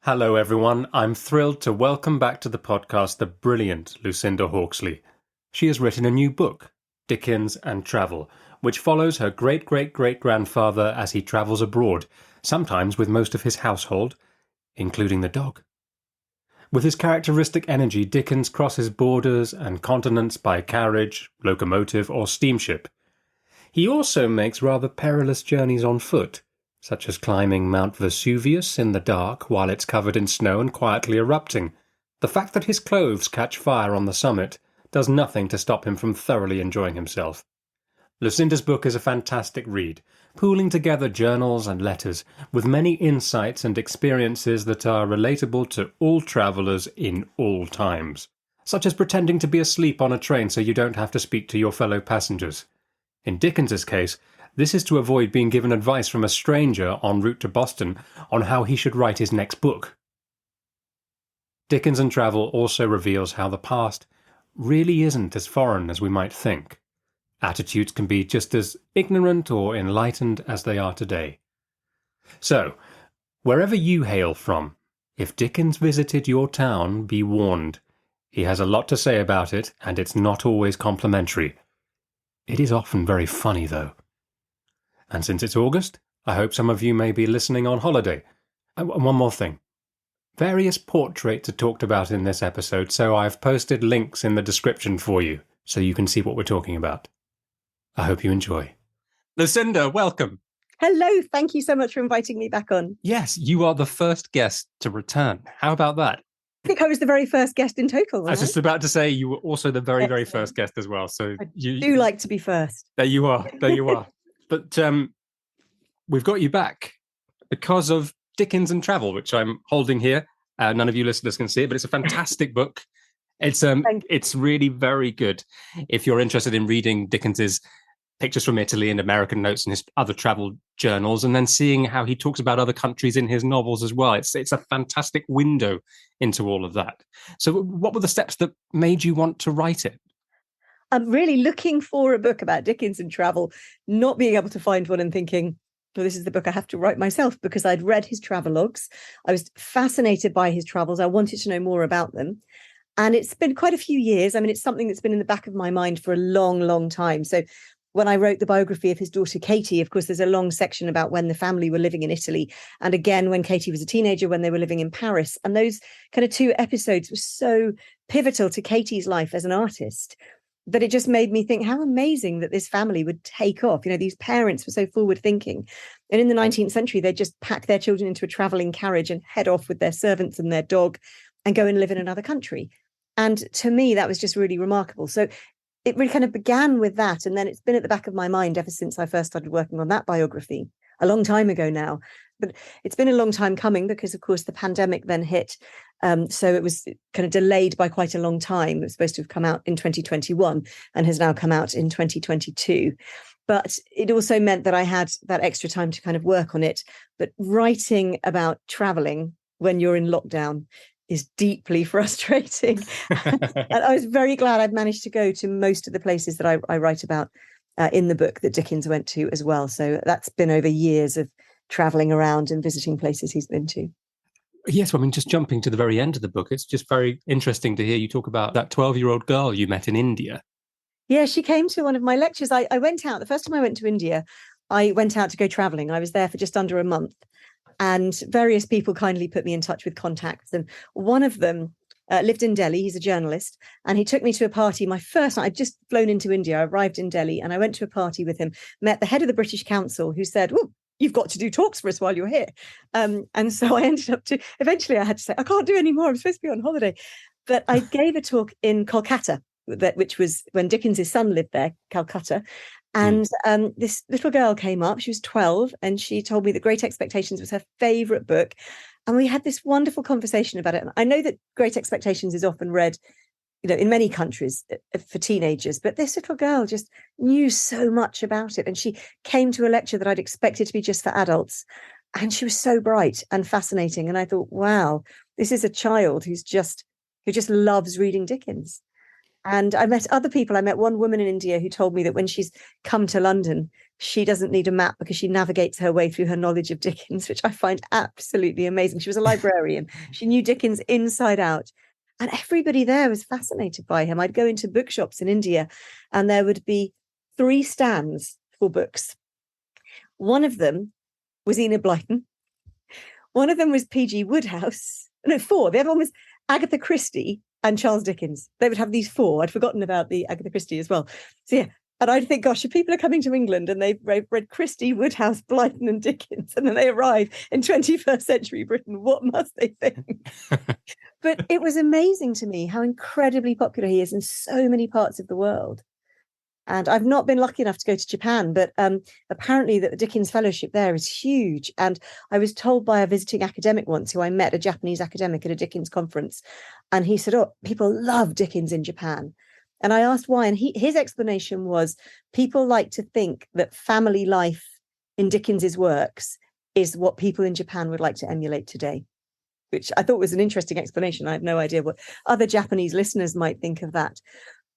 Hello, everyone. I'm thrilled to welcome back to the podcast the brilliant Lucinda Hawksley. She has written a new book, Dickens and Travel, which follows her great-great-great-grandfather as he travels abroad, sometimes with most of his household, including the dog. With his characteristic energy, Dickens crosses borders and continents by carriage, locomotive, or steamship. He also makes rather perilous journeys on foot, such as climbing Mount Vesuvius in the dark while it's covered in snow and quietly erupting. The fact that his clothes catch fire on the summit does nothing to stop him from thoroughly enjoying himself. Lucinda's book is a fantastic read, pooling together journals and letters with many insights and experiences that are relatable to all travellers in all times, such as pretending to be asleep on a train so you don't have to speak to your fellow passengers. In Dickens's case, this is to avoid being given advice from a stranger en route to Boston on how he should write his next book. Dickens and Travel also reveals how the past really isn't as foreign as we might think. Attitudes can be just as ignorant or enlightened as they are today. So, wherever you hail from, if Dickens visited your town, be warned. He has a lot to say about it, and it's not always complimentary. It is often very funny, though. And since it's August, I hope some of you may be listening on holiday. And one more thing. Various portraits are talked about in this episode, so I've posted links in the description for you, so you can see what we're talking about. I hope you enjoy. Lucinda, welcome. Hello, thank you so much for inviting me back on. Yes, you are the first guest to return. How about that? I think I was the very first guest in total. I was just about to say you were also the very first guest as well. So you do like to be first. There you are. There you are. But we've got you back because of Dickens and Travel, which I'm holding here. None of you listeners can see it, but it's a fantastic book. It's really very good. If you're interested in reading Dickens's Pictures from Italy and American Notes and his other travel journals, and then seeing how he talks about other countries in his novels as well. It's a fantastic window into all of that. So what were the steps that made you want to write it? I'm really looking for a book about Dickens and travel, not being able to find one and thinking, well, this is the book I have to write myself, because I'd read his travelogues. I was fascinated by his travels. I wanted to know more about them. And it's been quite a few years. I mean, it's something that's been in the back of my mind for a long, long time. So when I wrote the biography of his daughter, Katie, of course, there's a long section about when the family were living in Italy. And again, when Katie was a teenager, when they were living in Paris. And those kind of two episodes were so pivotal to Katie's life as an artist that it just made me think how amazing that this family would take off. You know, these parents were so forward thinking. And in the 19th century, they'd just pack their children into a traveling carriage and head off with their servants and their dog and go and live in another country. And to me, that was just really remarkable. So it really kind of began with that. And then it's been at the back of my mind ever since I first started working on that biography a long time ago now. But it's been a long time coming because, of course, the pandemic then hit. So it was kind of delayed by quite a long time. It was supposed to have come out in 2021 and has now come out in 2022. But it also meant that I had that extra time to kind of work on it. But writing about traveling when you're in lockdown is deeply frustrating. And I was very glad I'd managed to go to most of the places that I write about in the book that Dickens went to as well. So that's been over years of traveling around and visiting places he's been to. Yes, well, I mean, just jumping to the very end of the book, it's just very interesting to hear you talk about that 12-year-old girl you met in India. Yeah, she came to one of my lectures. I went out, the first time I went to India, I went out to go traveling. I was there for just under a month. And various people kindly put me in touch with contacts. And one of them lived in Delhi. He's a journalist. And he took me to a party. My first night, I'd just flown into India. I arrived in Delhi and I went to a party with him, met the head of the British Council, who said, "Oh, you've got to do talks for us while you're here." And so I ended up eventually I had to say, I can't do any more. I'm supposed to be on holiday. But I gave a talk in Kolkata, which was when Dickens' son lived there, Calcutta. And this little girl came up, she was 12, and she told me that Great Expectations was her favourite book. And we had this wonderful conversation about it. And I know that Great Expectations is often read, you know, in many countries for teenagers, but this little girl just knew so much about it. And she came to a lecture that I'd expected to be just for adults. And she was so bright and fascinating. And I thought, wow, this is a child who just loves reading Dickens. And I met other people. I met one woman in India who told me that when she's come to London she doesn't need a map because she navigates her way through her knowledge of Dickens, which I find absolutely amazing. She was a librarian. She knew Dickens inside out. And everybody there was fascinated by him. I'd go into bookshops in India and there would be 3 stands for books. One of them was Enid Blyton. One of them was P.G. Wodehouse. No, 4. The other one was Agatha Christie and Charles Dickens. They would have these 4. I'd forgotten about the Agatha Christie as well. So yeah, and I'd think, gosh, if people are coming to England and they've read Christie, Wodehouse, Blyton and Dickens, and then they arrive in 21st century Britain, what must they think? But it was amazing to me how incredibly popular he is in so many parts of the world. And I've not been lucky enough to go to Japan, but apparently the Dickens Fellowship there is huge. And I was told by a visiting academic once who I met, a Japanese academic at a Dickens conference, and he said, oh, people love Dickens in Japan. And I asked why, and his explanation was people like to think that family life in Dickens's works is what people in Japan would like to emulate today, which I thought was an interesting explanation. I have no idea what other Japanese listeners might think of that.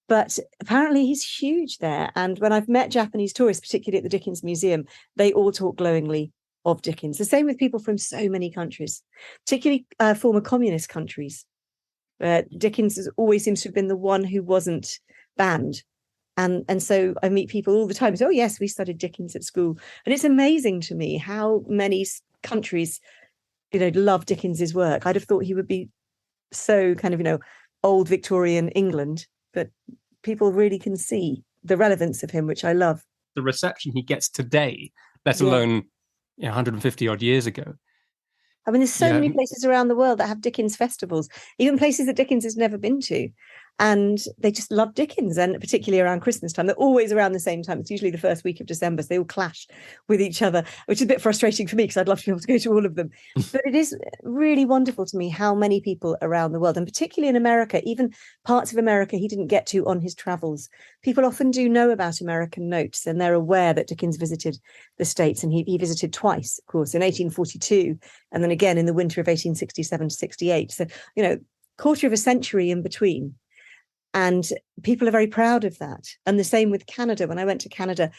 But apparently he's huge there. And when I've met Japanese tourists, particularly at the Dickens Museum, they all talk glowingly of Dickens. The same with people from so many countries, particularly former communist countries. Dickens always seems to have been the one who wasn't banned. And so I meet people all the time. So, oh, yes, we studied Dickens at school. And it's amazing to me how many countries, love Dickens's work. I'd have thought he would be so kind of, old Victorian England, but people really can see the relevance of him, which I love. The reception he gets today, let alone 150 odd years ago. I mean, there's so many places around the world that have Dickens festivals, even places that Dickens has never been to. And they just love Dickens, and particularly around Christmas time. They're always around the same time. It's usually the first week of December. So they all clash with each other, which is a bit frustrating for me because I'd love to be able to go to all of them. But it is really wonderful to me how many people around the world, and particularly in America, even parts of America he didn't get to on his travels. People often do know about American Notes, and they're aware that Dickens visited the States, and he visited twice, of course, in 1842, and then again in the winter of 1867 to 68. So, quarter of a century in between. And people are very proud of that. And the same with Canada. When I went to Canada,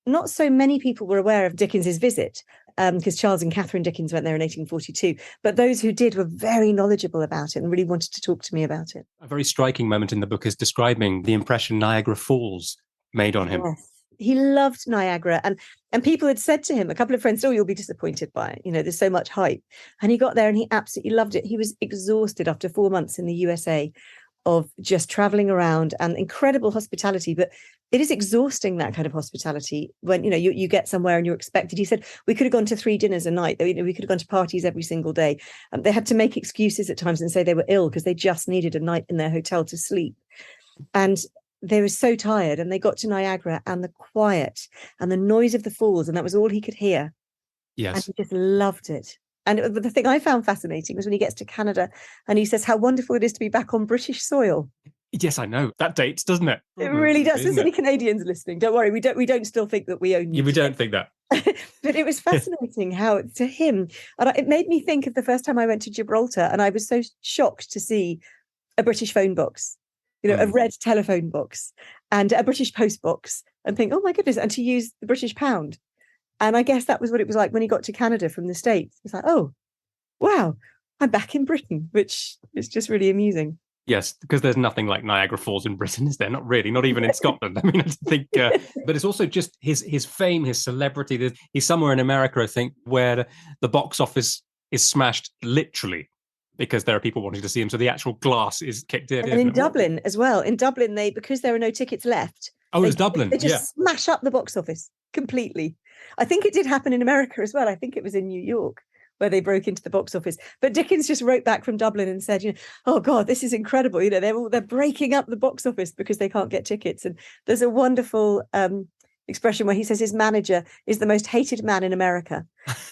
not so many people were aware of Dickens's visit because Charles and Catherine Dickens went there in 1842. But those who did were very knowledgeable about it and really wanted to talk to me about it. A very striking moment in the book is describing the impression Niagara Falls made on him. Yes. He loved Niagara. And people had said to him, a couple of friends, oh, you'll be disappointed by it. There's so much hype. And he got there and he absolutely loved it. He was exhausted after 4 months in the USA of just traveling around, and incredible hospitality. But it is exhausting, that kind of hospitality, when, you get somewhere and you're expected. He said, we could have gone to 3 dinners a night. We could have gone to parties every single day. They had to make excuses at times and say they were ill because they just needed a night in their hotel to sleep. And they were so tired, and they got to Niagara and the quiet and the noise of the falls, and that was all he could hear. Yes. And he just loved it. And the thing I found fascinating was when he gets to Canada and he says how wonderful it is to be back on British soil. Yes, I know. That dates, doesn't it? It really does. There's any Canadians listening. Don't worry. We don't still think that we own you. We don't think that. But it was fascinating how, to him, and it made me think of the first time I went to Gibraltar, and I was so shocked to see a British phone box, a red telephone box and a British post box, and think, oh my goodness, and to use the British pound. And I guess that was what it was like when he got to Canada from the States. It's like, oh, wow, I'm back in Britain, which is just really amusing. Yes, because there's nothing like Niagara Falls in Britain, is there? Not really, not even in Scotland. I mean, I think, but it's also just his fame, his celebrity. He's somewhere in America, I think, where the box office is smashed literally because there are people wanting to see him. So the actual glass is kicked in. And in Dublin as well. In Dublin, because there are no tickets left. Oh, it's Dublin. They just smash up the box office completely. I think it did happen in America as well. I think it was in New York where they broke into the box office. But Dickens just wrote back from Dublin and said, oh God, this is incredible. They're breaking up the box office because they can't get tickets. And there's a wonderful expression where he says his manager is the most hated man in America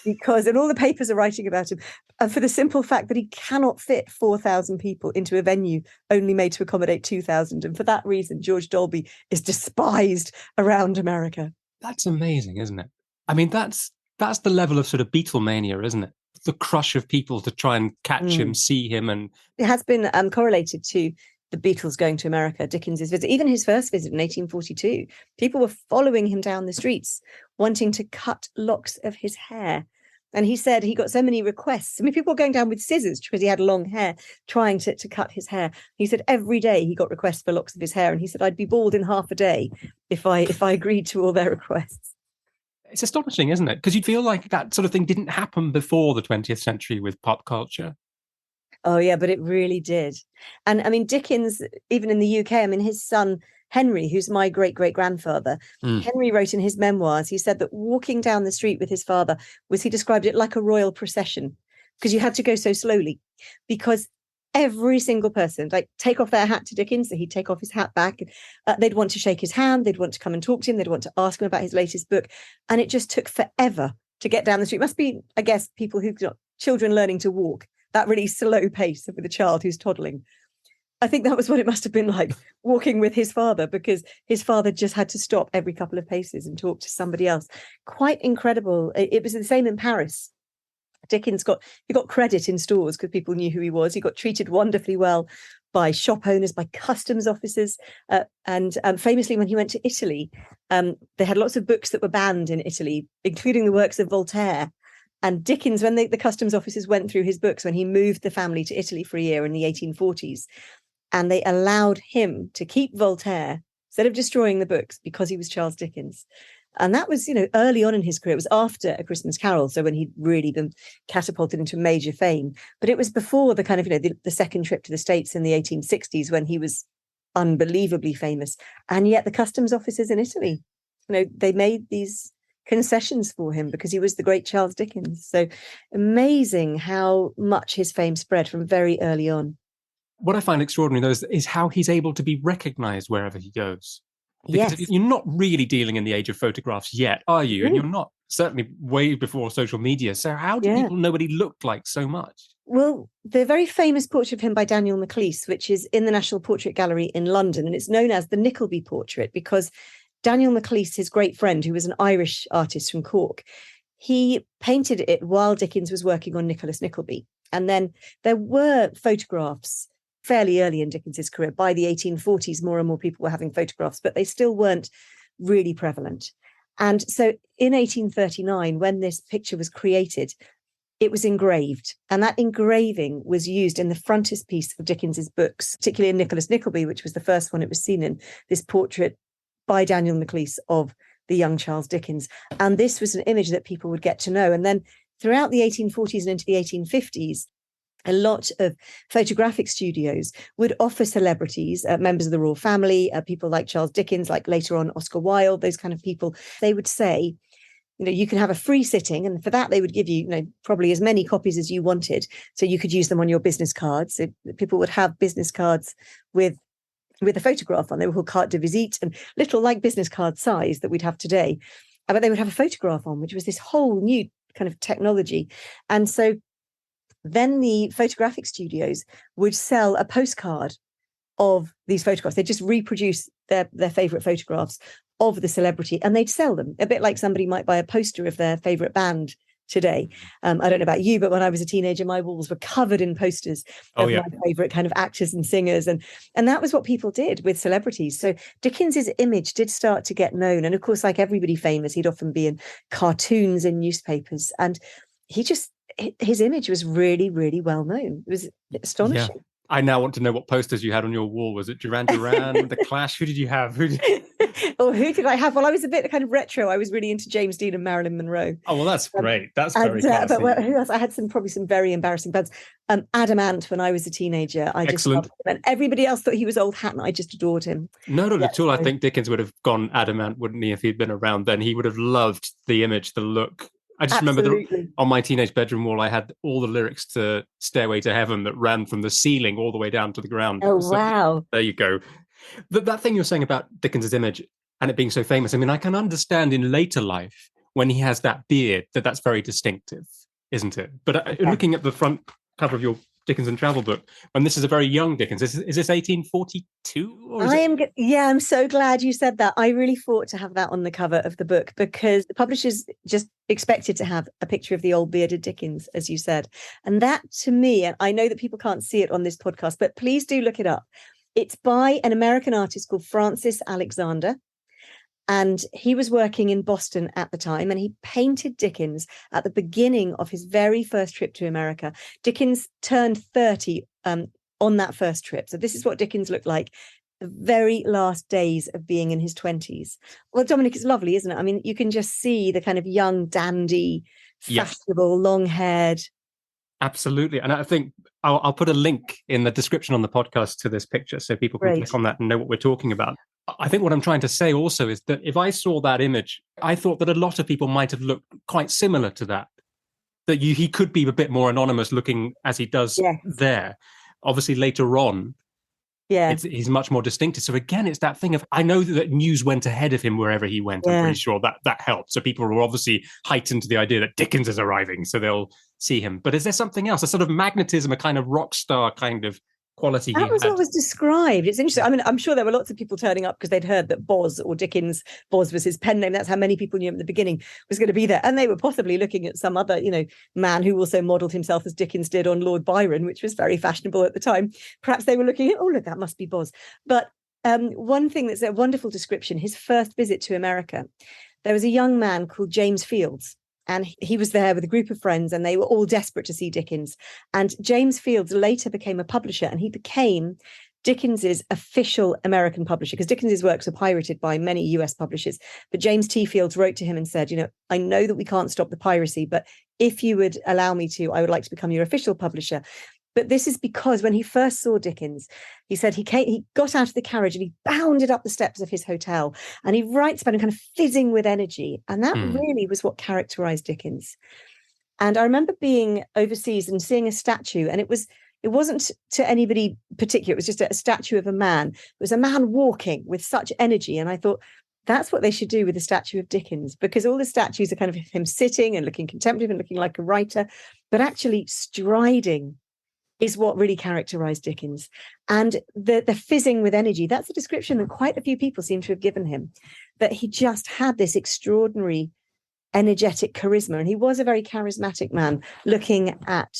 and all the papers are writing about him, and for the simple fact that he cannot fit 4,000 people into a venue only made to accommodate 2,000. And for that reason, George Dolby is despised around America. That's amazing, isn't it? I mean, that's the level of sort of Beatlemania, isn't it? The crush of people to try and catch him, see him. And it has been correlated to the Beatles going to America, Dickens's visit, even his first visit in 1842, people were following him down the streets, wanting to cut locks of his hair. And he said he got so many requests. I mean, people were going down with scissors because he had long hair, trying to cut his hair. He said every day he got requests for locks of his hair. And he said, I'd be bald in half a day if I agreed to all their requests. It's astonishing, isn't it? Because you'd feel like that sort of thing didn't happen before the 20th century with pop culture. Oh, yeah, but it really did. And I mean, Dickens, even in the UK, I mean, his son, Henry, who's my great-great-grandfather, Henry wrote in his memoirs, he said that walking down the street with his father he described it like a royal procession, because you had to go so slowly, because every single person, like, take off their hat to Dickens, so he'd take off his hat back. They'd want to shake his hand. They'd want to come and talk to him. They'd want to ask him about his latest book. And it just took forever to get down the street. It must be, I guess, people who've got children learning to walk, that really slow pace with a child who's toddling. I think that was what it must have been like walking with his father, because his father just had to stop every couple of paces and talk to somebody else. Quite incredible. It was the same in Paris. Dickens got credit in stores because people knew who he was. He got treated wonderfully well by shop owners, by customs officers, and famously when he went to Italy, they had lots of books that were banned in Italy, including the works of Voltaire. And Dickens, when the customs officers went through his books, when he moved the family to Italy for a year in the 1840s, and they allowed him to keep Voltaire instead of destroying the books because he was Charles Dickens. And that was, early on in his career. It was after A Christmas Carol, so when he'd really been catapulted into major fame. But it was before the kind of, the second trip to the States in the 1860s, when he was unbelievably famous. And yet the customs officers in Italy, they made these concessions for him because he was the great Charles Dickens. So amazing how much his fame spread from very early on. What I find extraordinary, though, is how he's able to be recognised wherever he goes. Because yes. You're not really dealing in the age of photographs yet, are you? And you're not, certainly way before social media. So how do people know what he looked like so much? Well, the very famous portrait of him by Daniel Maclise, which is in the National Portrait Gallery in London, and it's known as the Nickleby portrait because Daniel Maclise, his great friend, who was an Irish artist from Cork, he painted it while Dickens was working on Nicholas Nickleby. And then there were photographs fairly early in Dickens's career. By the 1840s, more and more people were having photographs, but they still weren't really prevalent. And so in 1839, when this picture was created, it was engraved. And that engraving was used in the frontispiece of Dickens's books, particularly in Nicholas Nickleby, which was the first one it was seen in, this portrait by Daniel Maclise of the young Charles Dickens. And this was an image that people would get to know. And then throughout the 1840s and into the 1850s, a lot of photographic studios would offer celebrities, members of the royal family, people like Charles Dickens, like later on Oscar Wilde, those kind of people. They would say, you can have a free sitting. And for that, they would give you, probably as many copies as you wanted. So you could use them on your business cards. So people would have business cards with a photograph on. They were called carte de visite, and little like business card size that we'd have today. But they would have a photograph on, which was this whole new kind of technology. And so then the photographic studios would sell a postcard of these photographs. They'd just reproduce their favorite photographs of the celebrity, and they'd sell them, a bit like somebody might buy a poster of their favorite band today. I don't know about you, but when I was a teenager, my walls were covered in posters of my favorite kind of actors and singers. And that was what people did with celebrities. So Dickens's image did start to get known. And of course, like everybody famous, he'd often be in cartoons in newspapers. And his image was really, really well known. It was astonishing. Yeah. I now want to know what posters you had on your wall. Was it Duran Duran, The Clash? Who did you have? Who did I have? Well, I was a bit kind of retro. I was really into James Dean and Marilyn Monroe. Oh, well, that's great. That's very classy. But who else? I had probably some very embarrassing bands. Adam Ant, when I was a teenager. I just loved him. And everybody else thought he was old hat, and I just adored him. No, not at all. I think Dickens would have gone Adam Ant, wouldn't he, if he'd been around then? He would have loved the image, the look. I just remember on my teenage bedroom wall, I had all the lyrics to Stairway to Heaven that ran from the ceiling all the way down to the ground. Oh, wow. There you go. That thing you're saying about Dickens's image and it being so famous, I mean, I can understand in later life when he has that beard that's very distinctive, isn't it? But looking at the front cover of your Dickens and Travel book, and this is a very young Dickens. Is this 1842? Or I'm so glad you said that. I really fought to have that on the cover of the book because the publishers just expected to have a picture of the old bearded Dickens, as you said. And that, to me, and I know that people can't see it on this podcast, but please do look it up. It's by an American artist called Francis Alexander. And he was working in Boston at the time, and he painted Dickens at the beginning of his very first trip to America. Dickens turned 30 on that first trip. So this is what Dickens looked like the very last days of being in his 20s. Well, Dominic, it's lovely, isn't it? I mean, you can just see the kind of young, dandy, fashionable, long-haired. Absolutely. And I think I'll put a link in the description on the podcast to this picture so people can click on that and know what we're talking about. I think what I'm trying to say also is that if I saw that image, I thought that a lot of people might have looked quite similar to that. That he could be a bit more anonymous looking as he does there. Obviously, later on, he's much more distinctive. So again, it's that thing of, I know that news went ahead of him wherever he went. I'm pretty sure that helped. So people were obviously heightened to the idea that Dickens is arriving, so they'll see him. But is there something else, a sort of magnetism, a kind of rock star kind of quality that was what was described. It's interesting. I mean, I'm sure there were lots of people turning up because they'd heard that Boz, or Dickens, Boz was his pen name. That's how many people knew him at the beginning, was going to be there. And they were possibly looking at some other, man who also modelled himself as Dickens did on Lord Byron, which was very fashionable at the time. Perhaps they were looking at, oh, look, that must be Boz. But one thing that's a wonderful description, his first visit to America, there was a young man called James Fields. And he was there with a group of friends, and they were all desperate to see Dickens. And James Fields later became a publisher, and he became Dickens's official American publisher, because Dickens's works were pirated by many US publishers. But James T. Fields wrote to him and said, I know that we can't stop the piracy, but if you would allow me to, I would like to become your official publisher. But this is because when he first saw Dickens, he said he got out of the carriage and he bounded up the steps of his hotel, and he writes about him kind of fizzing with energy. And that really was what characterized Dickens. And I remember being overseas and seeing a statue, and it wasn't to anybody particular. It was just a statue of a man. It was a man walking with such energy. And I thought, that's what they should do with the statue of Dickens, because all the statues are kind of him sitting and looking contemplative and looking like a writer, but actually striding is what really characterized Dickens. And the fizzing with energy, that's a description that quite a few people seem to have given him, that he just had this extraordinary energetic charisma. And he was a very charismatic man, looking at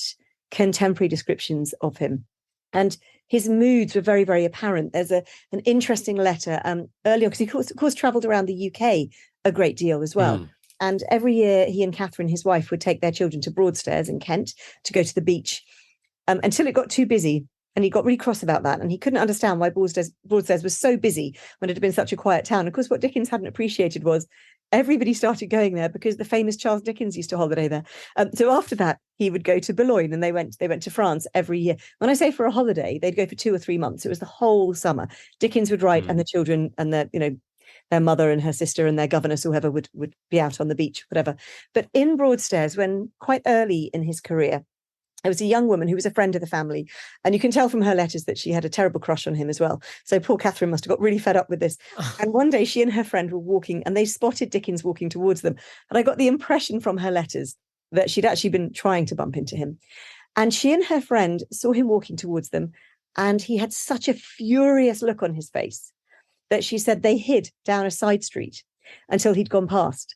contemporary descriptions of him. And his moods were very, very apparent. There's an interesting letter earlier, because he of course traveled around the UK a great deal as well. And every year he and Catherine, his wife, would take their children to Broadstairs in Kent to go to the beach. Until it got too busy, and he got really cross about that, and he couldn't understand why Broadstairs was so busy when it had been such a quiet town. Of course, what Dickens hadn't appreciated was everybody started going there because the famous Charles Dickens used to holiday there. So after that, he would go to Boulogne, and they went to France every year. When I say for a holiday, they'd go for 2 or 3 months. It was the whole summer. Dickens would write, and the children and their mother and her sister and their governess, whoever, would be out on the beach, whatever. But in Broadstairs, when quite early in his career, there was a young woman who was a friend of the family, and you can tell from her letters that she had a terrible crush on him as well. So poor Catherine must have got really fed up with this. And one day she and her friend were walking, and they spotted Dickens walking towards them. And I got the impression from her letters that she'd actually been trying to bump into him. And she and her friend saw him walking towards them, and he had such a furious look on his face that she said they hid down a side street until he'd gone past,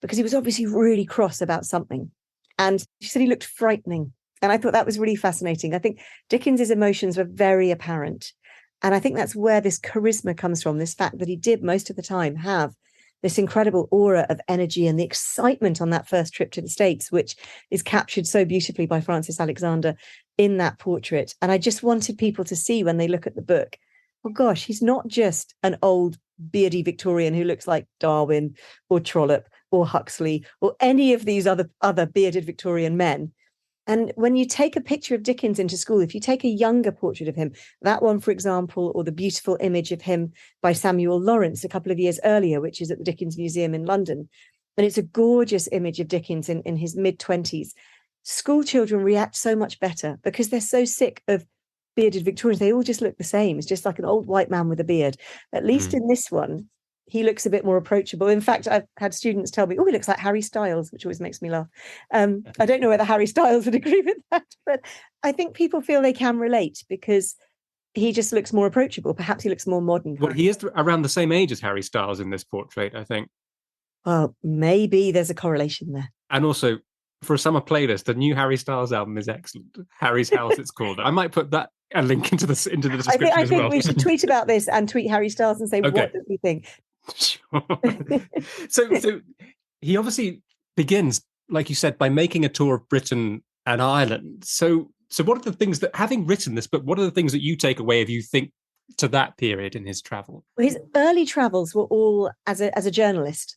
because he was obviously really cross about something. And she said he looked frightening. And I thought that was really fascinating. I think Dickens's emotions were very apparent. And I think that's where this charisma comes from, this fact that he did most of the time have this incredible aura of energy and the excitement on that first trip to the States, which is captured so beautifully by Francis Alexander in that portrait. And I just wanted people to see, when they look at the book, oh gosh, he's not just an old beardy Victorian who looks like Darwin or Trollope or Huxley or any of these other bearded Victorian men. And when you take a picture of Dickens into school, if you take a younger portrait of him, that one, for example, or the beautiful image of him by Samuel Lawrence a couple of years earlier, which is at the Dickens Museum in London, and it's a gorgeous image of Dickens in his mid-20s, school children react so much better because they're so sick of bearded Victorians. They all just look the same. It's just like an old white man with a beard. At least in this one, he looks a bit more approachable. In fact, I've had students tell me, oh, he looks like Harry Styles, which always makes me laugh. I don't know whether Harry Styles would agree with that, but I think people feel they can relate because he just looks more approachable. Perhaps he looks more modern. Well, he is around the same age as Harry Styles in this portrait, I think. Well, maybe there's a correlation there. And also, for a summer playlist, the new Harry Styles album is excellent. Harry's House, it's called. I might put that a link into the I think description I as think well. we should tweet about this and tweet Harry Styles and say, Okay. what does he think? Sure. So he obviously begins, like you said, by making a tour of Britain and Ireland. So what are the things that, having written this book, what are the things that you take away if you think to that period in his travel? Well, his early travels were all as a journalist,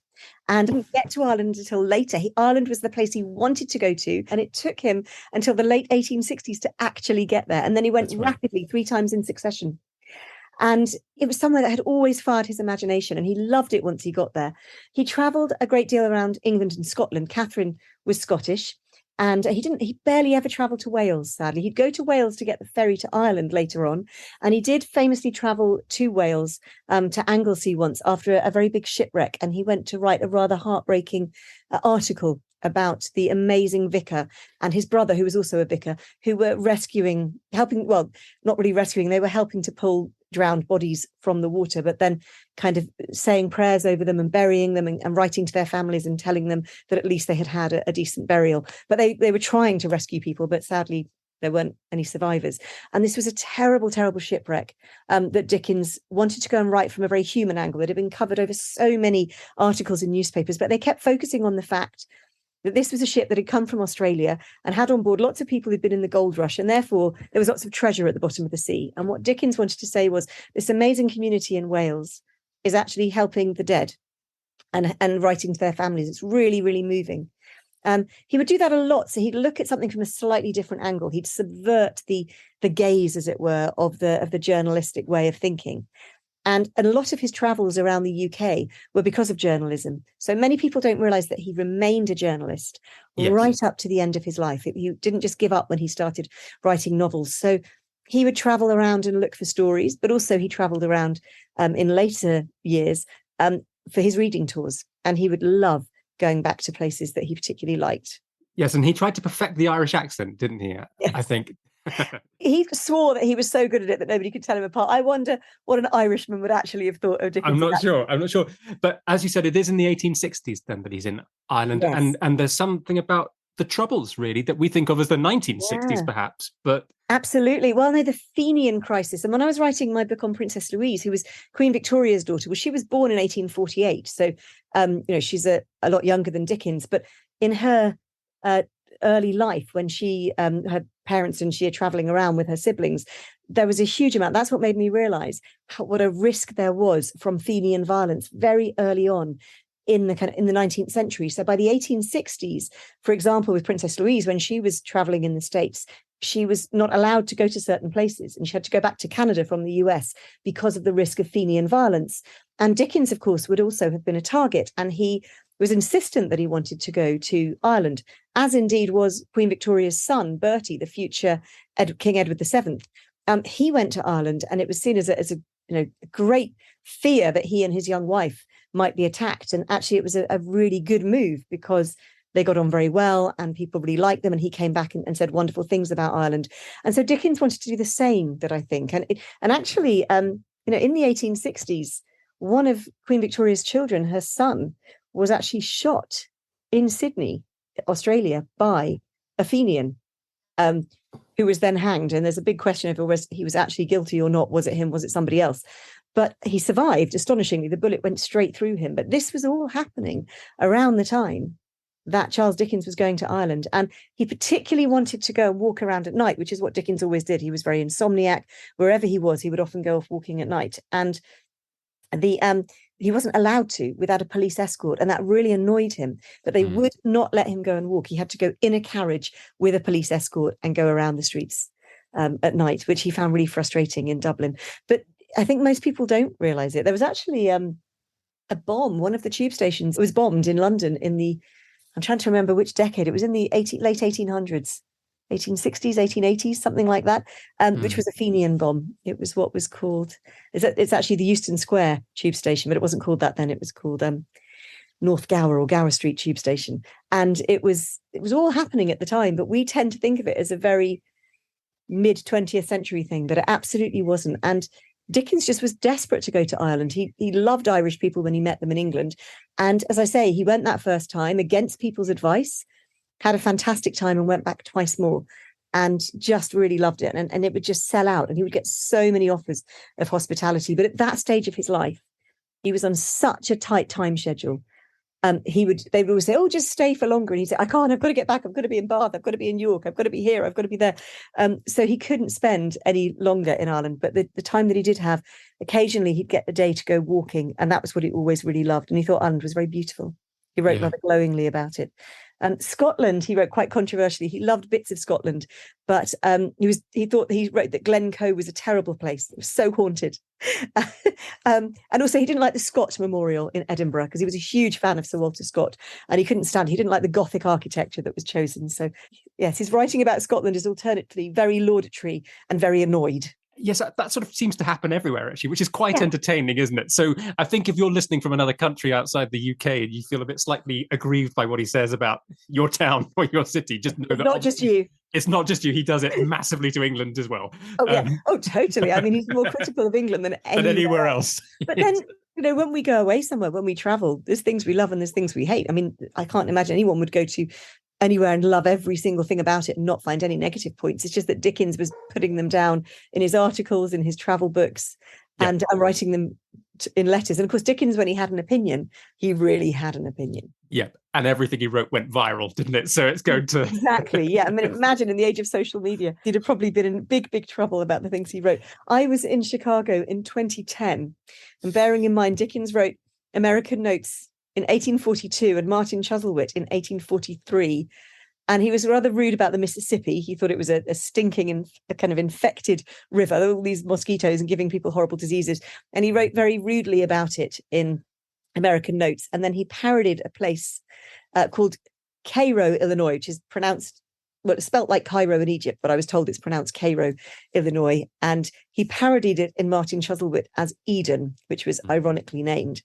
and didn't get to Ireland until later. Ireland was the place he wanted to go to, and it took him until the late 1860s to actually get there. And then he went rapidly 3 times in succession. And it was somewhere that had always fired his imagination, and he loved it once he got there. He travelled a great deal around England and Scotland. Catherine was Scottish, and he barely ever travelled to Wales, sadly. He'd go to Wales to get the ferry to Ireland later on, and he did famously travel to Wales, to Anglesey once after a very big shipwreck, and he went to write a rather heartbreaking article about the amazing vicar and his brother, who was also a vicar, who were not really rescuing, they were helping to pull drowned bodies from the water, but then kind of saying prayers over them and burying them, and writing to their families and telling them that at least they had had a decent burial. But they were trying to rescue people, but sadly there weren't any survivors. And this was a terrible, terrible shipwreck that Dickens wanted to go and write from a very human angle. It had been covered over so many articles in newspapers, but they kept focusing on the fact that this was a ship that had come from Australia and had on board lots of people who'd been in the gold rush, and therefore there was lots of treasure at the bottom of the sea. And what Dickens wanted to say was, this amazing community in Wales is actually helping the dead and writing to their families. It's really, really moving. He would do that a lot. So he'd look at something from a slightly different angle. He'd subvert the gaze, as it were, of the journalistic way of thinking. And a lot of his travels around the UK were because of journalism. So many people don't realise that he remained a journalist right up to the end of his life. He didn't just give up when he started writing novels. So he would travel around and look for stories, but also he travelled around in later years for his reading tours. And he would love going back to places that he particularly liked. Yes, and he tried to perfect the Irish accent, didn't he? Yes. I think. He swore that he was so good at it that nobody could tell him apart. I wonder what an Irishman would actually have thought of Dickens. I'm not sure. But as you said, it is in the 1860s then that he's in Ireland. Yes. And there's something about the Troubles, really, that we think of as the 1960s, perhaps. But absolutely. Well, no, the Fenian crisis. And when I was writing my book on Princess Louise, who was Queen Victoria's daughter, well, she was born in 1848. So, she's a lot younger than Dickens. But in her early life, when her parents and she are traveling around with her siblings, there was a huge amount. That's what made me realize what a risk there was from Fenian violence very early on in the 19th century. So by the 1860s, for example, with Princess Louise, when she was traveling in the States, she was not allowed to go to certain places, and she had to go back to Canada from the US because of the risk of Fenian violence. And Dickens, of course, would also have been a target, and he was insistent that he wanted to go to Ireland, as indeed was Queen Victoria's son, Bertie, the future King Edward VII. He went to Ireland, and it was seen as a great fear that he and his young wife might be attacked. And actually, it was a really good move because they got on very well and people really liked them. And he came back and said wonderful things about Ireland. And so Dickens wanted to do the same, that I think. And actually, in the 1860s, one of Queen Victoria's children, her son, was actually shot in Sydney, Australia, by a Fenian, who was then hanged. And there's a big question over whether he was actually guilty or not. Was it him? Was it somebody else? But he survived, astonishingly. The bullet went straight through him. But this was all happening around the time that Charles Dickens was going to Ireland. And he particularly wanted to go and walk around at night, which is what Dickens always did. He was very insomniac. Wherever he was, he would often go off walking at night. And he wasn't allowed to without a police escort, and that really annoyed him, that they would not let him go and walk. He had to go in a carriage with a police escort and go around the streets at night, which he found really frustrating in Dublin. But I think most people don't realise it. There was actually a bomb. One of the tube stations was bombed in London I'm trying to remember which decade. It was in the late 1800s. 1860s, 1880s, something like that, which was a Fenian bomb. It was what was called, it's actually the Euston Square tube station, but it wasn't called that then. It was called North Gower or Gower Street tube station. And it was all happening at the time, but we tend to think of it as a very mid 20th century thing, but it absolutely wasn't. And Dickens just was desperate to go to Ireland. He loved Irish people when he met them in England. And as I say, he went that first time against people's advice, had a fantastic time and went back twice more. and just really loved it. And it would just sell out, and he would get so many offers of hospitality. But at that stage of his life, he was on such a tight time schedule. They would always say, "Oh, just stay for longer." And he'd say, "I can't, I've got to get back. I've got to be in Bath. I've got to be in York. I've got to be here. I've got to be there." So he couldn't spend any longer in Ireland. But the time that he did have, occasionally he'd get the day to go walking. And that was what he always really loved. And he thought Ireland was very beautiful. He wrote rather glowingly about it. Scotland, he wrote quite controversially. He loved bits of Scotland, but he wrote that Glencoe was a terrible place. It was so haunted. And also he didn't like the Scott Memorial in Edinburgh because he was a huge fan of Sir Walter Scott, and he didn't like the Gothic architecture that was chosen. So yes, his writing about Scotland is alternately very laudatory and very annoyed. Yes, that sort of seems to happen everywhere, actually, which is quite entertaining, isn't it? So I think if you're listening from another country outside the UK and you feel a bit slightly aggrieved by what he says about your town or your city, just know that not just you. It's not just you. He does it massively to England as well. Oh, yeah. Totally. I mean, he's more critical of England than anywhere else. But then, when we go away somewhere, when we travel, there's things we love and there's things we hate. I mean, I can't imagine anyone would go to anywhere and love every single thing about it and not find any negative points. It's just that Dickens was putting them down in his articles, in his travel books, and writing them in letters. And of course, Dickens, when he had an opinion, he really had an opinion. Yeah, and everything he wrote went viral, didn't it? So it's going to... Exactly, yeah. I mean, imagine in the age of social media, he'd have probably been in big, big trouble about the things he wrote. I was in Chicago in 2010, and bearing in mind, Dickens wrote American Notes in 1842 and Martin Chuzzlewit in 1843. And he was rather rude about the Mississippi. He thought it was a stinking and a kind of infected river, all these mosquitoes and giving people horrible diseases. And he wrote very rudely about it in American Notes. And then he parodied a place called Cairo, Illinois, which is pronounced, well, it's spelt like Cairo in Egypt, but I was told it's pronounced Cairo, Illinois. And he parodied it in Martin Chuzzlewit as Eden, which was ironically named.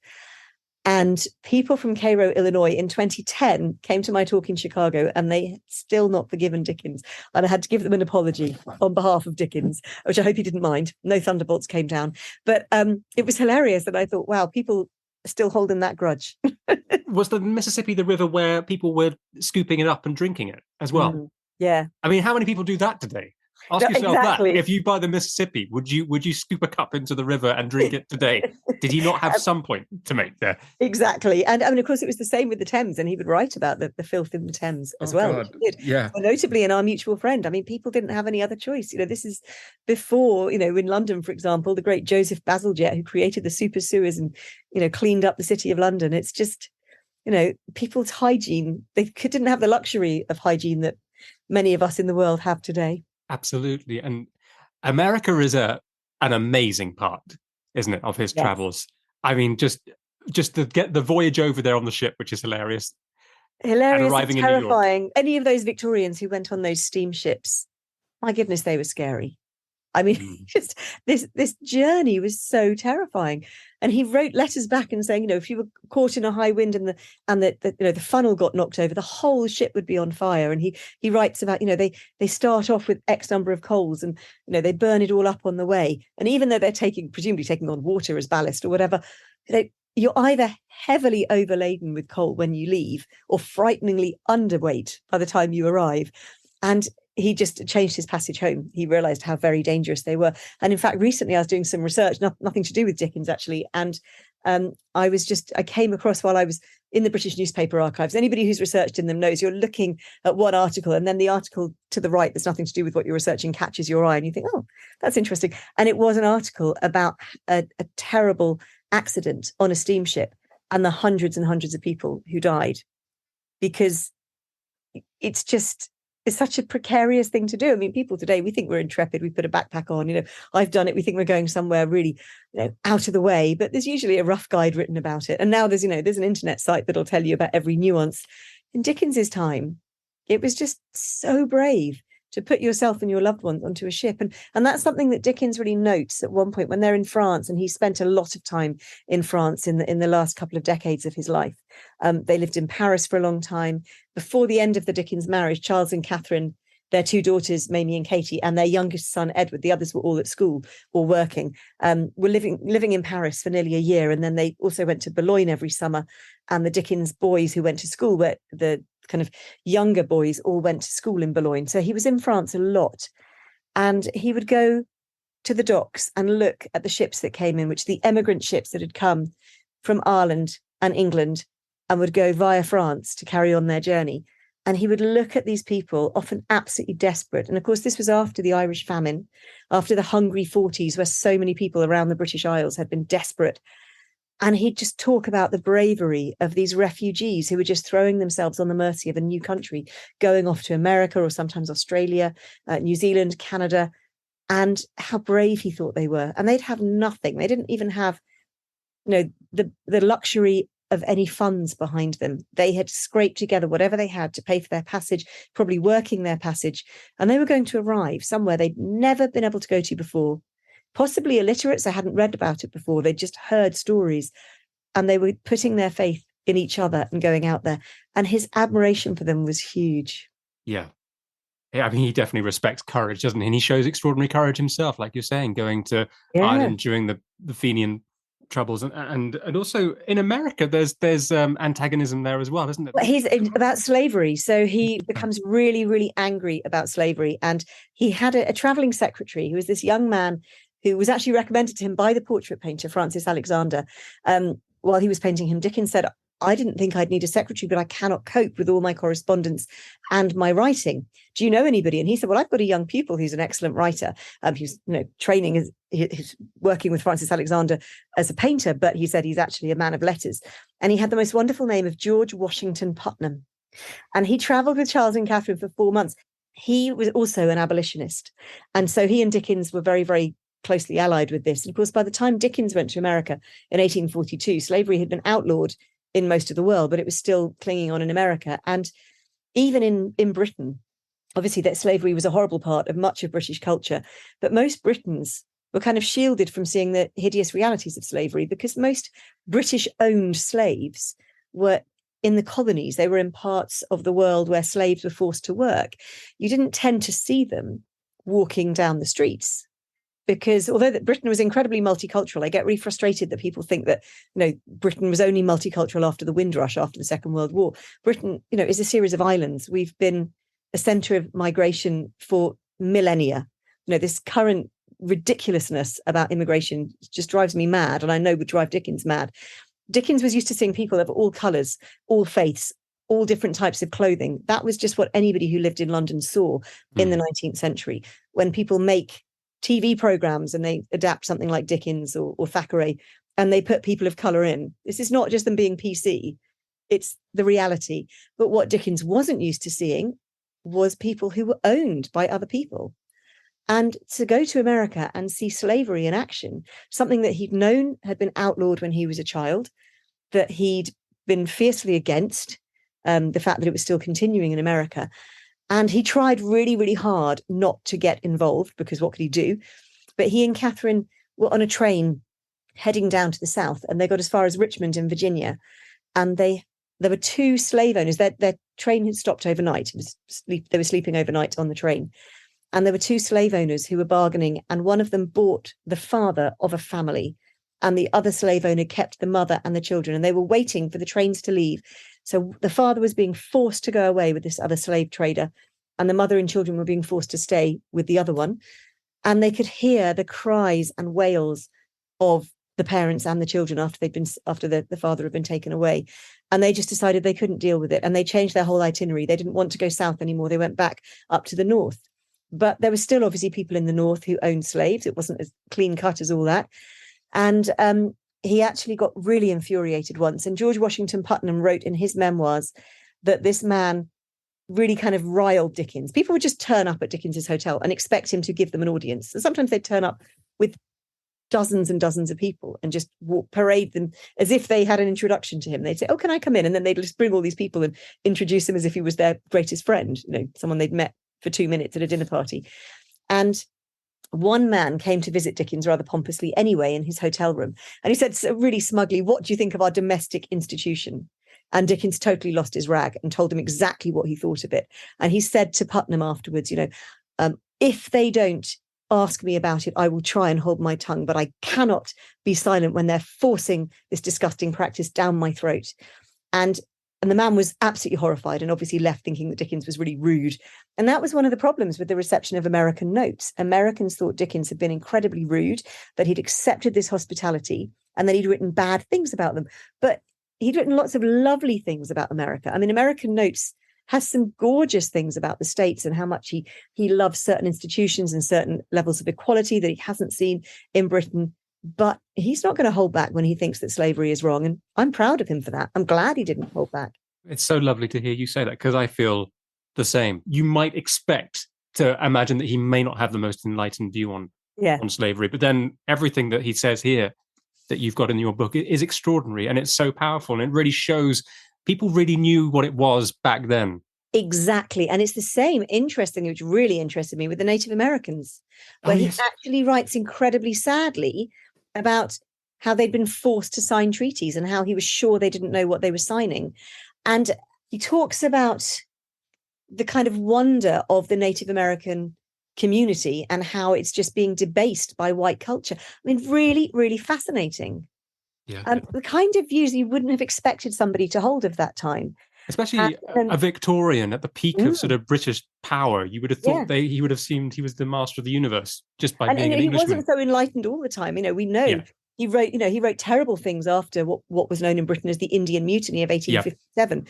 And people from Cairo, Illinois in 2010 came to my talk in Chicago, and they had still not forgiven Dickens. And I had to give them an apology on behalf of Dickens, which I hope he didn't mind. No thunderbolts came down. But it was hilarious that I thought, wow, people are still holding that grudge. Was the Mississippi the river where people were scooping it up and drinking it as well? Yeah. I mean, how many people do that today? Ask yourself that. If you buy the Mississippi, would you scoop a cup into the river and drink it today? Did he not have some point to make there? Exactly. And I mean, of course, it was the same with the Thames, and he would write about the filth in the Thames as well. Yeah. Well, notably in Our Mutual Friend. I mean, people didn't have any other choice. This is before, in London, for example, the great Joseph Bazalgette, who created the super sewers and, cleaned up the city of London. It's just, people's hygiene, they didn't have the luxury of hygiene that many of us in the world have today. Absolutely. And America is an amazing part, isn't it, of his travels? I mean, just to get the voyage over there on the ship, which is hilarious. Hilarious and terrifying. Any of those Victorians who went on those steamships, my goodness, they were scary. I mean, just this journey was so terrifying. And he wrote letters back and saying, if you were caught in a high wind and the funnel got knocked over, the whole ship would be on fire. And he writes about, they start off with X number of coals and, they burn it all up on the way. And even though they're presumably taking on water as ballast or whatever, you're either heavily overladen with coal when you leave or frighteningly underweight by the time you arrive. And he just changed his passage home. He realized how very dangerous they were. And in fact, recently I was doing some research, nothing to do with Dickens actually. And I came across, while I was in the British newspaper archives, anybody who's researched in them knows you're looking at one article and then the article to the right that's nothing to do with what you're researching catches your eye and you think, oh, that's interesting. And it was an article about a terrible accident on a steamship and the hundreds and hundreds of people who died, because it's such a precarious thing to do. I mean, people today, we think we're intrepid. We put a backpack on, I've done it. We think we're going somewhere really, out of the way, but there's usually a rough guide written about it. And now there's an internet site that'll tell you about every nuance. In Dickens's time, it was just so brave to put yourself and your loved ones onto a ship. And that's something that Dickens really notes at one point when they're in France, and he spent a lot of time in France in the last couple of decades of his life. They lived in Paris for a long time. Before the end of the Dickens marriage, Charles and Catherine, their two daughters, Mamie and Katie, and their youngest son, Edward, the others were all at school or working, were living in Paris for nearly a year. And then they also went to Boulogne every summer. And the Dickens boys who went to school, were the kind of younger boys all went to school in Boulogne. So he was in France a lot. And he would go to the docks and look at the ships that came in, which the emigrant ships that had come from Ireland and England and would go via France to carry on their journey. And he would look at these people, often absolutely desperate. And of course, this was after the Irish famine, after the hungry 40s, where so many people around the British Isles had been desperate. And he'd just talk about the bravery of these refugees who were just throwing themselves on the mercy of a new country, going off to America or sometimes Australia, New Zealand, Canada, and how brave he thought they were. And they'd have nothing. They didn't even have, the luxury of any funds behind them. They had scraped together whatever they had to pay for their passage, probably working their passage, and they were going to arrive somewhere they'd never been able to go to before, possibly illiterate, so hadn't read about it before. They'd just heard stories, and they were putting their faith in each other and going out there. And his admiration for them was huge. Yeah. I mean, he definitely respects courage, doesn't he? And he shows extraordinary courage himself, like you're saying, going to Ireland during the Fenian troubles, and also in America there's antagonism there as well, isn't it? Well, he's about slavery, so he becomes really, really angry about slavery. And he had a traveling secretary who was this young man who was actually recommended to him by the portrait painter Francis Alexander. While he was painting him, Dickens said, I didn't think I'd need a secretary, but I cannot cope with all my correspondence and my writing. Do you know anybody? And he said, well, I've got a young pupil who's an excellent writer. He's training, he's working with Francis Alexander as a painter, but he said he's actually a man of letters. And he had the most wonderful name of George Washington Putnam. And he traveled with Charles and Catherine for 4 months. He was also an abolitionist. And so he and Dickens were very, very closely allied with this. And of course, by the time Dickens went to America in 1842, slavery had been outlawed in most of the world, but it was still clinging on in America. And even in Britain, obviously that slavery was a horrible part of much of British culture, but most Britons were kind of shielded from seeing the hideous realities of slavery because most British-owned slaves were in the colonies. They were in parts of the world where slaves were forced to work. You didn't tend to see them walking down the streets. Because although that Britain was incredibly multicultural, I get really frustrated that people think that, Britain was only multicultural after the Windrush, after the Second World War. Britain, is a series of islands. We've been a centre of migration for millennia. This current ridiculousness about immigration just drives me mad, and I know would drive Dickens mad. Dickens was used to seeing people of all colours, all faiths, all different types of clothing. That was just what anybody who lived in London saw in the 19th century. When people make TV programs and they adapt something like Dickens or Thackeray and they put people of colour in, this is not just them being PC, it's the reality. But what Dickens wasn't used to seeing was people who were owned by other people. And to go to America and see slavery in action, something that he'd known had been outlawed when he was a child, that he'd been fiercely against, the fact that it was still continuing in America. And he tried really, really hard not to get involved because what could he do? But he and Catherine were on a train heading down to the south, and they got as far as Richmond in Virginia. And there were two slave owners. Their train had stopped overnight. They were sleeping overnight on the train. And there were two slave owners who were bargaining, and one of them bought the father of a family, and the other slave owner kept the mother and the children. And they were waiting for the trains to leave. So the father was being forced to go away with this other slave trader, and the mother and children were being forced to stay with the other one. And they could hear the cries and wails of the parents and the children after the father had been taken away. And they just decided they couldn't deal with it. And they changed their whole itinerary. They didn't want to go south anymore. They went back up to the north. But there were still obviously people in the north who owned slaves. It wasn't as clean cut as all that. And he actually got really infuriated once. And George Washington Putnam wrote in his memoirs that this man really kind of riled Dickens. People would just turn up at Dickens's hotel and expect him to give them an audience. And sometimes they'd turn up with dozens and dozens of people and just parade them as if they had an introduction to him. They'd say, oh, can I come in? And then they'd just bring all these people and introduce him as if he was their greatest friend, someone they'd met for 2 minutes at a dinner party. And one man came to visit Dickens rather pompously anyway in his hotel room. And he said so really smugly, what do you think of our domestic institution? And Dickens totally lost his rag and told him exactly what he thought of it. And he said to Putnam afterwards, if they don't ask me about it, I will try and hold my tongue, but I cannot be silent when they're forcing this disgusting practice down my throat. And And the man was absolutely horrified and obviously left thinking that Dickens was really rude. And that was one of the problems with the reception of American notes. Americans thought Dickens had been incredibly rude, that he'd accepted this hospitality and that he'd written bad things about them. But he'd written lots of lovely things about America. I mean, American notes has some gorgeous things about the States and how much he loves certain institutions and certain levels of equality that he hasn't seen in Britain. But he's not going to hold back when he thinks that slavery is wrong. And I'm proud of him for that. I'm glad he didn't hold back. It's so lovely to hear you say that, because I feel the same. You might expect to imagine that he may not have the most enlightened view on slavery, but then everything that he says here that you've got in your book is extraordinary, and it's so powerful, and it really shows people really knew what it was back then. Exactly. And it's the same, interestingly, which really interested me, with the Native Americans, where he actually writes incredibly sadly about how they'd been forced to sign treaties and how he was sure they didn't know what they were signing. And he talks about the kind of wonder of the Native American community and how it's just being debased by white culture. I mean, really, really fascinating. Yeah. The kind of views you wouldn't have expected somebody to hold of that time. Especially a Victorian at the peak of sort of British power. You would have thought he would have seemed he was the master of the universe just by being an Englishman. He wasn't so enlightened all the time. We know he wrote terrible things after what was known in Britain as the Indian Mutiny of 1857.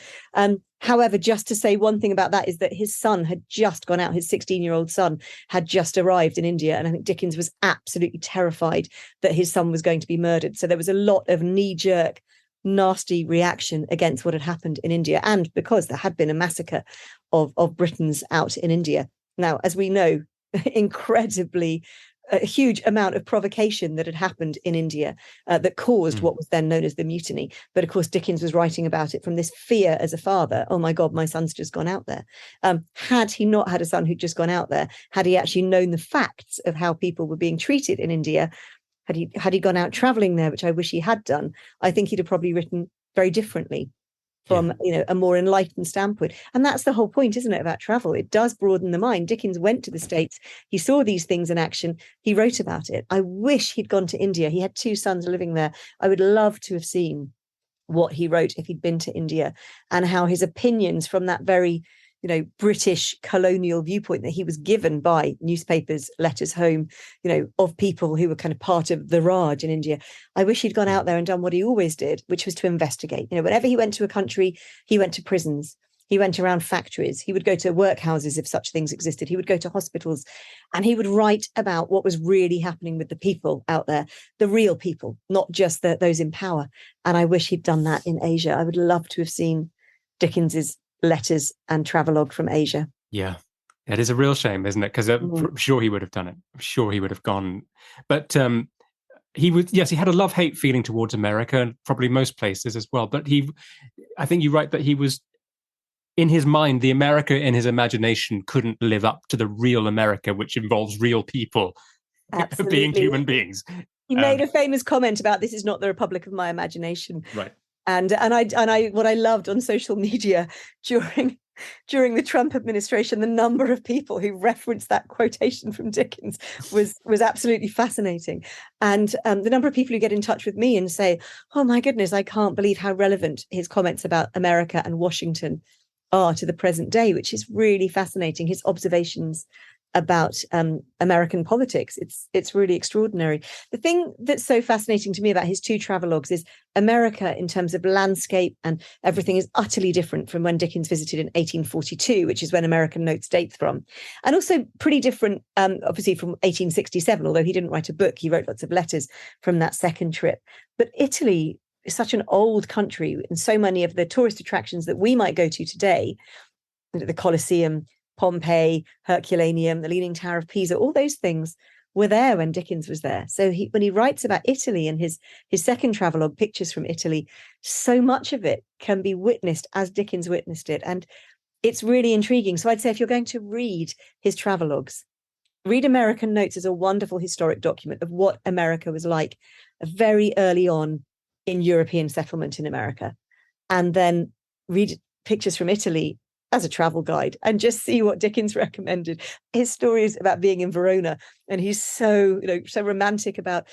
However, just to say one thing about that is that his son had just gone out. His 16-year-old son had just arrived in India. And I think Dickens was absolutely terrified that his son was going to be murdered. So there was a lot of knee-jerk, nasty reaction against what had happened in India, and because there had been a massacre of Britons out in India. Now, as we know, incredibly a huge amount of provocation that had happened in India that caused what was then known as the mutiny. But of course, Dickens was writing about it from this fear as a father. Oh my God, my son's just gone out there. Had he not had a son who'd just gone out there, had he actually known the facts of how people were being treated in India, had he gone out traveling there, which I wish he had done, I think he'd have probably written very differently from a more enlightened standpoint. And that's the whole point, isn't it, about travel? It does broaden the mind. Dickens went to the States. He saw these things in action. He wrote about it. I wish he'd gone to India. He had 2 sons living there. I would love to have seen what he wrote if he'd been to India, and how his opinions from that very British colonial viewpoint that he was given by newspapers, letters home, of people who were kind of part of the Raj in India. I wish he'd gone out there and done what he always did, which was to investigate. Whenever he went to a country, he went to prisons, he went around factories, he would go to workhouses if such things existed, he would go to hospitals, and he would write about what was really happening with the people out there, the real people, not just those in power. And I wish he'd done that in Asia. I would love to have seen Dickens's letters and travelogue from Asia. Yeah, it is a real shame, isn't it? Because I'm sure he would have done it. I'm sure he would have gone. But he had a love-hate feeling towards America, and probably most places as well. But I think you're right that he was, in his mind, the America in his imagination couldn't live up to the real America, which involves real people being human beings. He made a famous comment about, this is not the Republic of my imagination. Right. And I what I loved on social media during the Trump administration, the number of people who referenced that quotation from Dickens was absolutely fascinating. And the number of people who get in touch with me and say, oh my goodness, I can't believe how relevant his comments about America and Washington are to the present day, which is really fascinating. His observations about American politics, it's really extraordinary. The thing that's so fascinating to me about his 2 travelogues is America, in terms of landscape and everything, is utterly different from when Dickens visited in 1842, which is when American Notes dates from, and also pretty different, obviously, from 1867. Although he didn't write a book, he wrote lots of letters from that second trip. But Italy is such an old country, and so many of the tourist attractions that we might go to today, the Colosseum, Pompeii, Herculaneum, the Leaning Tower of Pisa, all those things were there when Dickens was there. So when he writes about Italy in his second travelogue, Pictures from Italy, so much of it can be witnessed as Dickens witnessed it. And it's really intriguing. So I'd say if you're going to read his travelogues, read American Notes as a wonderful historic document of what America was like very early on in European settlement in America. And then read Pictures from Italy as a travel guide and just see what Dickens recommended. His stories about being in Verona, and he's so, so romantic about,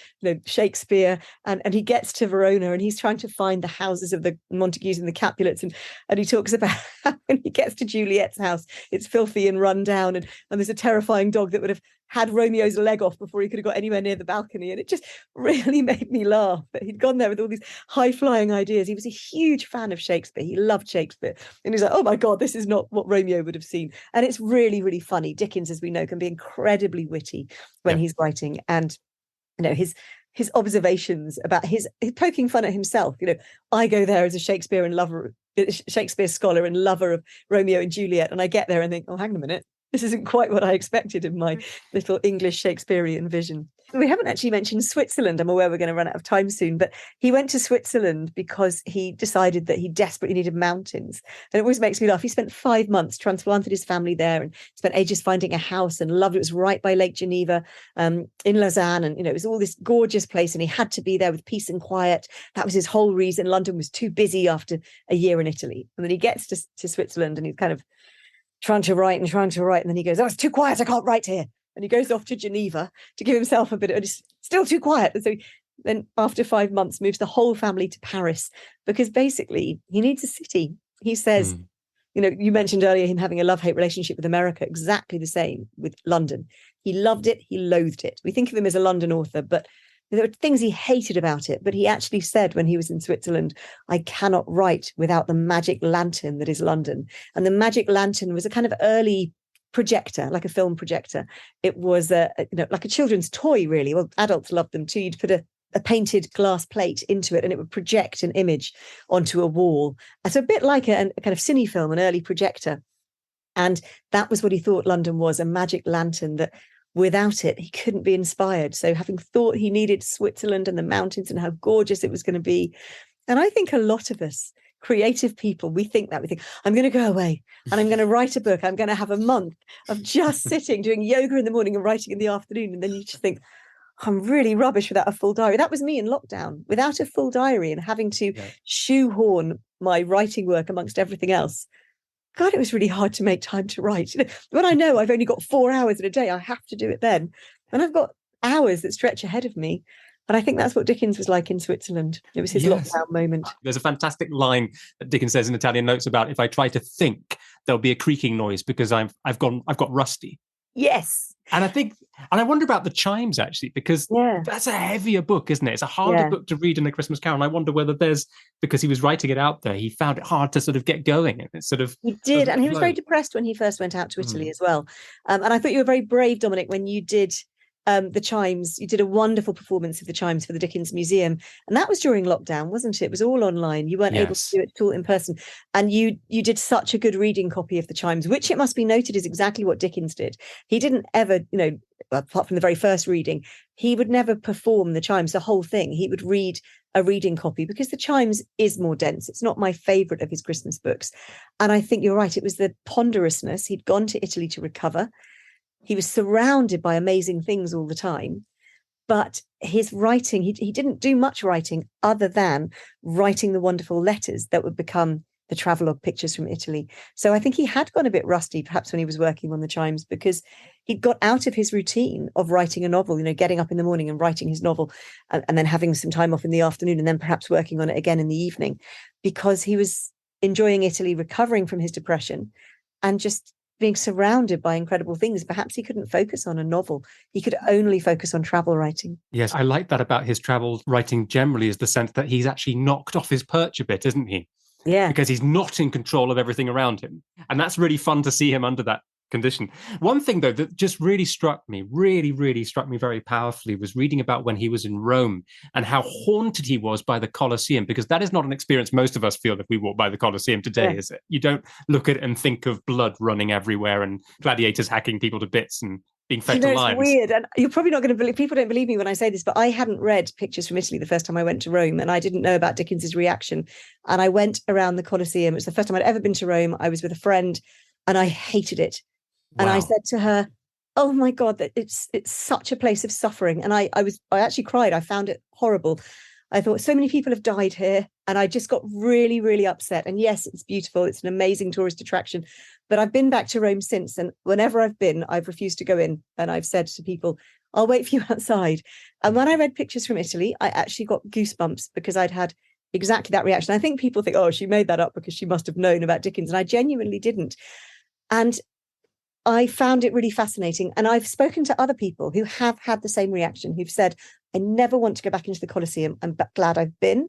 Shakespeare, and he gets to Verona and he's trying to find the houses of the Montagues and the Capulets, and he talks about how when he gets to Juliet's house, it's filthy and run down, and there's a terrifying dog that would have had Romeo's leg off before he could have got anywhere near the balcony. And it just really made me laugh that he'd gone there with all these high-flying ideas. He was a huge fan of Shakespeare. He loved Shakespeare. And he's like, oh my God, this is not what Romeo would have seen. And it's really, really funny. Dickens, as we know, can be incredibly witty when he's writing. And, his observations about his poking fun at himself. I go there as a Shakespeare scholar and lover of Romeo and Juliet. And I get there and think, oh, hang on a minute. This isn't quite what I expected in my little English Shakespearean vision. We haven't actually mentioned Switzerland. I'm aware we're going to run out of time soon, but he went to Switzerland because he decided that he desperately needed mountains. And it always makes me laugh. He spent 5 months, transplanted his family there, and spent ages finding a house and loved it. It was right by Lake Geneva, in Lausanne. And, it was all this gorgeous place, and he had to be there with peace and quiet. That was his whole reason. London was too busy after a year in Italy. And then he gets to Switzerland and he's kind of trying to write. And then he goes, oh, it's too quiet. I can't write here. And he goes off to Geneva to give himself a bit of, it's still too quiet. And so then after 5 months, moves the whole family to Paris because basically he needs a city. He says, you mentioned earlier him having a love-hate relationship with America, exactly the same with London. He loved it. He loathed it. We think of him as a London author, but there were things he hated about it. But he actually said when he was in Switzerland, I cannot write without the magic lantern that is London. And the magic lantern was a kind of early projector, like a film projector. It was like a children's toy, really. Well, adults loved them too. You'd put a painted glass plate into it and it would project an image onto a wall. So a bit like a kind of cine film, an early projector. And that was what he thought London was, a magic lantern that without it, he couldn't be inspired. So having thought he needed Switzerland and the mountains and how gorgeous it was going to be. And I think a lot of us creative people, we think, I'm going to go away and I'm going to write a book. I'm going to have a month of just sitting, doing yoga in the morning and writing in the afternoon. And then you just think, I'm really rubbish without a full diary. That was me in lockdown, without a full diary and having to shoehorn my writing work amongst everything else. God, it was really hard to make time to write. When I know I've only got 4 hours in a day, I have to do it then. And I've got hours that stretch ahead of me. And I think that's what Dickens was like in Switzerland. It was his lockdown moment. There's a fantastic line that Dickens says in Italian Notes about, if I try to think, there'll be a creaking noise because I've got rusty. Yes. And I wonder about the chimes actually, because that's a heavier book, isn't it? It's a harder book to read in A Christmas Carol. And I wonder whether because he was writing it out there, he found it hard to sort of get going. And it sort of he did, and he was very depressed when he first went out to Italy as well. And I thought you were very brave, Dominic, when you did the chimes. You did a wonderful performance of the chimes for the Dickens Museum, and that was during lockdown, wasn't it? It was all online. You weren't able to do it at all in person, and you did such a good reading copy of the chimes, which it must be noted is exactly what Dickens did. He didn't ever, apart from the very first reading, he would never perform the chimes, the whole thing. He would read a reading copy because the chimes is more dense. It's not my favorite of his Christmas books, and I think you're right. It was the ponderousness. He'd gone to Italy to recover. He was surrounded by amazing things all the time, but his writing, he didn't do much writing other than writing the wonderful letters that would become the travelogue pictures from Italy. So I think he had gone a bit rusty, perhaps when he was working on the chimes, because he'd got out of his routine of writing a novel, getting up in the morning and writing his novel and then having some time off in the afternoon and then perhaps working on it again in the evening, because he was enjoying Italy, recovering from his depression and just being surrounded by incredible things. Perhaps he couldn't focus on a novel. He could only focus on travel writing. Yes, I like that about his travel writing generally, is the sense that he's actually knocked off his perch a bit, isn't he? Yeah. Because he's not in control of everything around him. And that's really fun to see him under that condition. One thing, though, that just really struck me very powerfully was reading about when he was in Rome and how haunted he was by the Colosseum, because that is not an experience most of us feel if we walk by the Colosseum today, is it? You don't look at it and think of blood running everywhere and gladiators hacking people to bits and being fed to lions. It's weird. And you're probably not going to believe, people don't believe me when I say this, but I hadn't read Pictures from Italy the first time I went to Rome, and I didn't know about Dickens's reaction. And I went around the Colosseum. It was the first time I'd ever been to Rome. I was with a friend and I hated it. And I said to her, oh my God, that it's such a place of suffering. And I actually cried. I found it horrible. I thought, so many people have died here. And I just got really, really upset. And yes, it's beautiful. It's an amazing tourist attraction. But I've been back to Rome since. And whenever I've been, I've refused to go in. And I've said to people, I'll wait for you outside. And when I read pictures from Italy, I actually got goosebumps because I'd had exactly that reaction. I think people think, oh, she made that up because she must have known about Dickens. And I genuinely didn't. And I found it really fascinating. And I've spoken to other people who have had the same reaction, who've said, I never want to go back into the Colosseum. I'm glad I've been,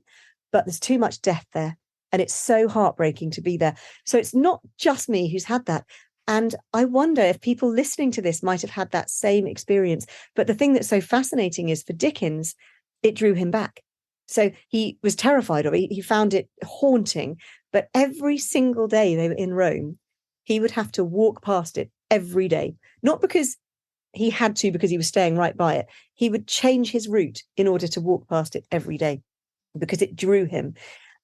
but there's too much death there. And it's so heartbreaking to be there. So it's not just me who's had that. And I wonder if people listening to this might have had that same experience. But the thing that's so fascinating is for Dickens, it drew him back. So he was terrified of it. He found it haunting. But every single day they were in Rome, he would have to walk past it every day, not because he had to, because he was staying right by it. He would change his route in order to walk past it every day because it drew him.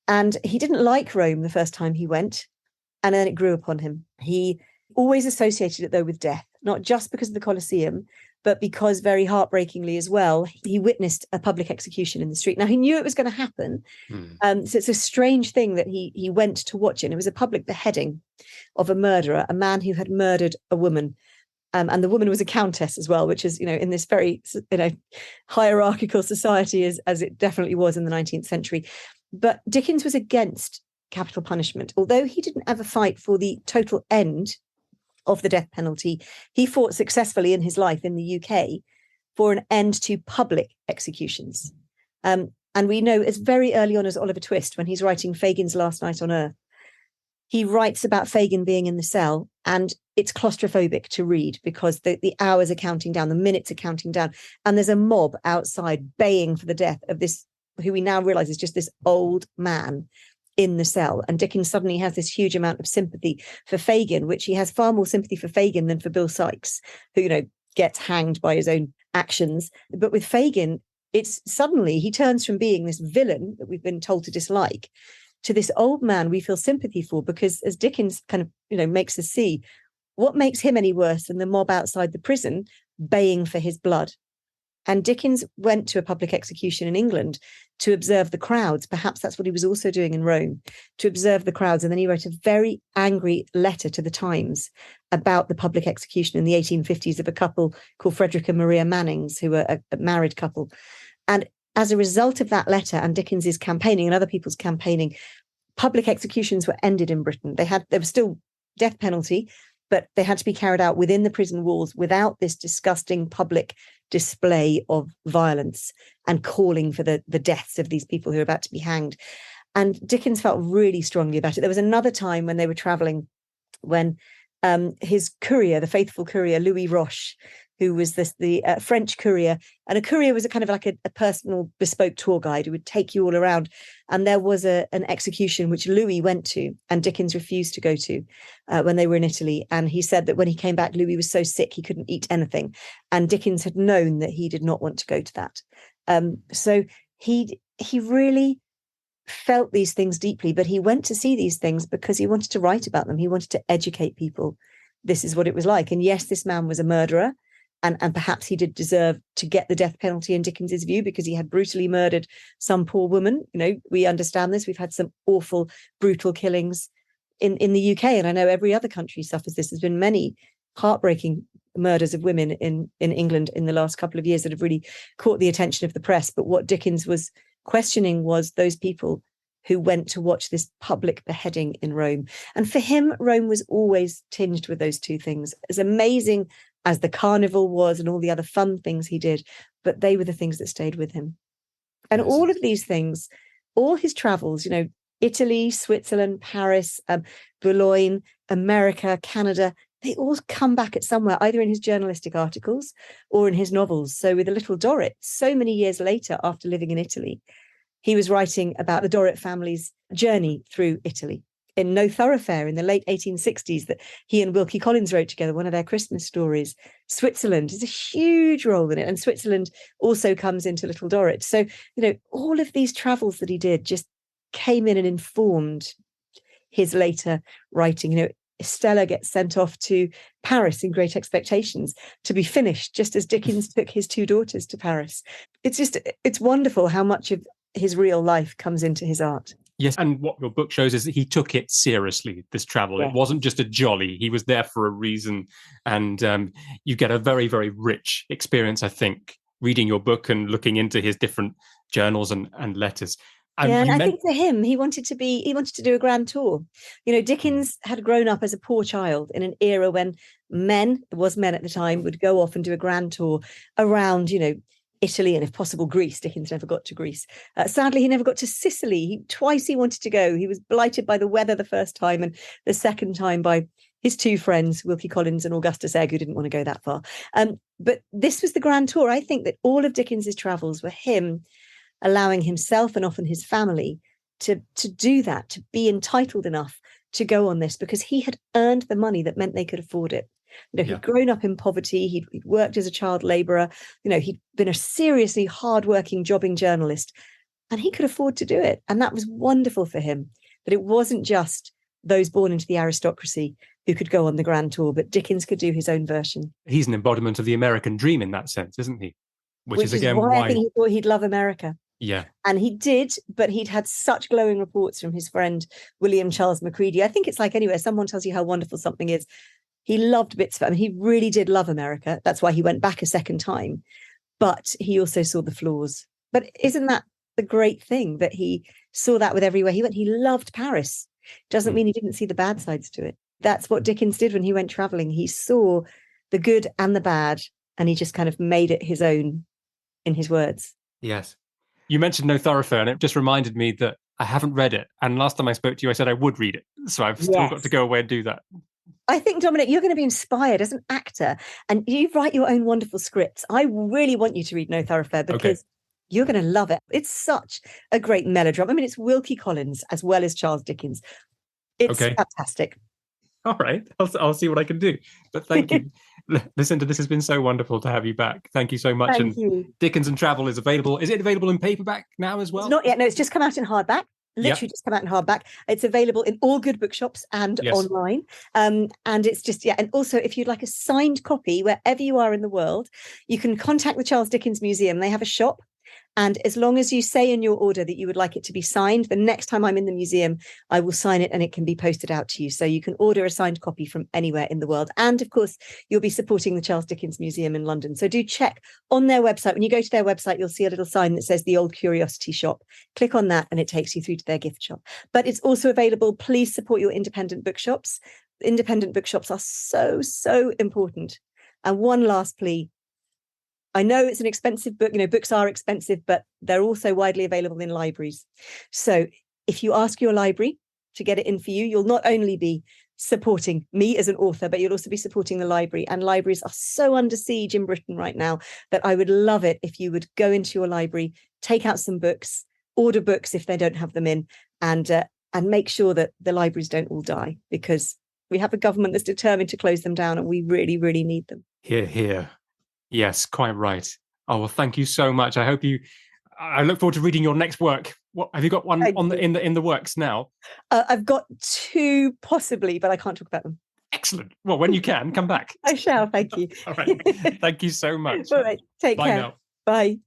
And he didn't like Rome the first time he went, and then it grew upon him. He always associated it, though, with death, not just because of the Colosseum, but because very heartbreakingly as well, he witnessed a public execution in the street. Now, he knew it was going to happen. So it's a strange thing that he went to watch it. And it was a public beheading of a murderer, a man who had murdered a woman. And the woman was a countess as well, which is, in this very, hierarchical society as it definitely was in the 19th century. But Dickens was against capital punishment. Although he didn't ever fight for the total end of the death penalty, he fought successfully in his life in the UK for an end to public executions. And we know as very early on as Oliver Twist, when he's writing Fagin's Last Night on Earth, he writes about Fagin being in the cell, and it's claustrophobic to read because the hours are counting down, the minutes are counting down, and there's a mob outside baying for the death of this, who we now realize is just this old man in the cell. And Dickens suddenly has this huge amount of sympathy for Fagin, which he has far more sympathy for Fagin than for Bill Sikes, who, gets hanged by his own actions. But with Fagin, it's suddenly he turns from being this villain that we've been told to dislike to this old man we feel sympathy for, because as Dickens kind of, makes us see, what makes him any worse than the mob outside the prison baying for his blood? And Dickens went to a public execution in England to observe the crowds. Perhaps that's what he was also doing in Rome, to observe the crowds. And then he wrote a very angry letter to the Times about the public execution in the 1850s of a couple called Frederick and Maria Mannings, who were a married couple. And as a result of that letter and Dickens's campaigning and other people's campaigning, public executions were ended in Britain. There was still death penalty, but they had to be carried out within the prison walls without this disgusting public display of violence and calling for the deaths of these people who are about to be hanged. And Dickens felt really strongly about it. There was another time when they were traveling, when his courier, the faithful courier, Louis Roche, who was the French courier, and a courier was a kind of like a personal bespoke tour guide who would take you all around. And there was an execution which Louis went to and Dickens refused to go to when they were in Italy. And he said that when he came back, Louis was so sick he couldn't eat anything. And Dickens had known that he did not want to go to that. So he really felt these things deeply, but he went to see these things because he wanted to write about them. He wanted to educate people. This is what it was like. And yes, this man was a murderer. And perhaps he did deserve to get the death penalty in Dickens's view because he had brutally murdered some poor woman. We understand this. We've had some awful, brutal killings in the UK. And I know every other country suffers this. There's been many heartbreaking murders of women in England in the last couple of years that have really caught the attention of the press. But what Dickens was questioning was those people who went to watch this public beheading in Rome. And for him, Rome was always tinged with those two things. As amazing as the carnival was and all the other fun things he did, but they were the things that stayed with him. And all of these things, all his travels, Italy, Switzerland, Paris, Boulogne, America, Canada, they all come back at somewhere, either in his journalistic articles or in his novels. So with the Little Dorrit, so many years later, after living in Italy, he was writing about the Dorrit family's journey through Italy. In No Thoroughfare in the late 1860s that he and Wilkie Collins wrote together, one of their Christmas stories. Switzerland is a huge role in it. And Switzerland also comes into Little Dorrit. So, all of these travels that he did just came in and informed his later writing. Stella gets sent off to Paris in Great Expectations to be finished, just as Dickens took his two daughters to Paris. It's wonderful how much of his real life comes into his art. Yes, and what your book shows is that he took it seriously, this travel. Yeah. It wasn't just a jolly. He was there for a reason. And you get a very, very rich experience, I think, reading your book and looking into his different journals and letters. And I think for him, he wanted to do a grand tour. Dickens had grown up as a poor child in an era when men at the time, would go off and do a grand tour around, Italy and if possible Greece. Dickens never got to Greece. Sadly, he never got to Sicily. Twice he wanted to go. He was blighted by the weather the first time and the second time by his two friends, Wilkie Collins and Augustus Egg, who didn't want to go that far. But this was the grand tour. I think that all of Dickens's travels were him allowing himself and often his family to do that, to be entitled enough to go on this, because he had earned the money that meant they could afford it. He'd grown up in poverty. He'd worked as a child labourer. He'd been a seriously hardworking, jobbing journalist, and he could afford to do it. And that was wonderful for him, that it wasn't just those born into the aristocracy who could go on the grand tour, but Dickens could do his own version. He's an embodiment of the American dream in that sense, isn't he? Which is again why I think he thought he'd love America. Yeah. And he did, but he'd had such glowing reports from his friend, William Charles Macready. I think it's like anywhere, someone tells you how wonderful something is. He loved bits of it. I mean, he really did love America. That's why he went back a second time. But he also saw the flaws. But isn't that the great thing, that he saw that with everywhere he went? He loved Paris. Doesn't mean he didn't see the bad sides to it. That's what Dickens did when he went traveling. He saw the good and the bad, and he just kind of made it his own in his words. Yes. You mentioned No Thoroughfare, and it just reminded me that I haven't read it. And last time I spoke to you, I said I would read it. So I've still got to go away and do that. I think, Dominic, you're going to be inspired as an actor, and you write your own wonderful scripts. I really want you to read No Thoroughfare, because you're going to love it. It's such a great melodrama. I mean, it's Wilkie Collins as well as Charles Dickens. It's fantastic. All right. I'll see what I can do. But thank you. Lucinda, this has been so wonderful to have you back. Thank you so much. Thank you. Dickens and Travel is available. Is it available in paperback now as well? It's not yet. No, it's just come out in hardback. Literally just come out in hardback. It's available in all good bookshops and online. And it's just, and also if you'd like a signed copy wherever you are in the world, you can contact the Charles Dickens Museum. They have a shop. And as long as you say in your order that you would like it to be signed, the next time I'm in the museum, I will sign it and it can be posted out to you. So you can order a signed copy from anywhere in the world. And of course, you'll be supporting the Charles Dickens Museum in London. So do check on their website. When you go to their website, you'll see a little sign that says the Old Curiosity Shop. Click on that and it takes you through to their gift shop. But it's also available. Please support your independent bookshops. Independent bookshops are so, so important. And one last plea. I know it's an expensive book, books are expensive, but they're also widely available in libraries. So if you ask your library to get it in for you, you'll not only be supporting me as an author, but you'll also be supporting the library. And libraries are so under siege in Britain right now that I would love it if you would go into your library, take out some books, order books if they don't have them in, and make sure that the libraries don't all die, because we have a government that's determined to close them down and we really, really need them. Hear, hear. Yes, quite right. Oh, well, thank you so much. I look forward to reading your next work. What have you got one in the works now? I've got two possibly, but I can't talk about them. Excellent. Well, when you can, come back. I shall. Thank you. All right. Thank you so much. All right. Take care. Bye now. Bye.